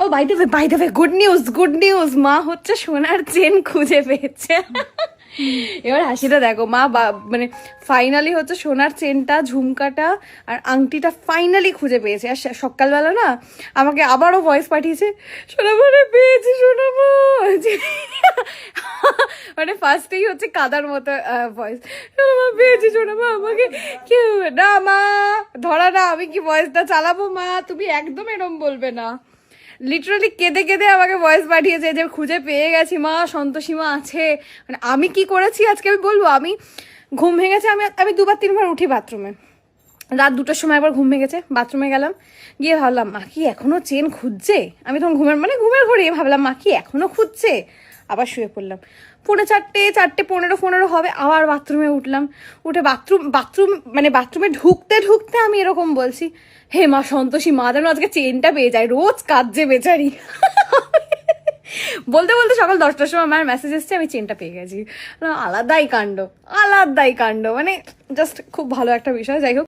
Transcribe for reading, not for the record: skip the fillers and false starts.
O by the way good news, মা হচ্ছে সোনার চেন খুঁজে পেয়েছে। এবার হাসিটা দেখো, মা মানে ফাইনালি হচ্ছে সোনার চেনটা, ঝুমকাটা আর আংটিটা ফাইনালি খুঁজে পেয়েছে। আর সকালবেলা না আমাকে আবারও ভয়েস পাঠিয়েছে, শোনাবো রে পেয়েছি শোনাবো, মানে ফার্স্টেই হচ্ছে কাদার মতো ভয়েস, শোনাবো পেয়েছি শোনাবো আমাকে কেউ না, মা ধরা না, আমি কি ভয়েসটা চালাবো মা, তুমি একদম এরম বলবে না। লিটারালি কেঁদে কেঁদে আমাকে ভয়েস পাঠিয়েছে যে খুঁজে পেয়ে গেছি মা, সন্তোষীমা আছে। মানে আমি কি করেছি আজকে আমি বলবো। আমি ঘুম ভেঙেছে, আমি দুবার তিনবার উঠি বাথরুমে, রাত 2টার সময় একবার ঘুম ভেঙেছে, বাথরুমে গেলাম, গিয়ে ভাবলাম মা কি এখনো চেন খুঁজছে। আমি তখন ঘুমের ঘরে ভাবলাম মা কি এখনো খুঁজছে। আবার শুয়ে পড়লাম, 4:15 হবে, আবার বাথরুমে উঠলাম, উঠে বাথরুম মানে বাথরুমে ঢুকতে ঢুকতে আমি এরকম বলছি, হে মা সন্তোষী, মা যেন আজকে চেনটা পেয়ে যায়, রোজ কাঁদছে বেচারি। বলতে বলতে সকাল 10টার সময় আমার মেসেজ এসছে আমি চেনটা পেয়ে গেছি। আলাদাই কাণ্ড, মানে জাস্ট খুব ভালো একটা বিষয়। যাই হোক।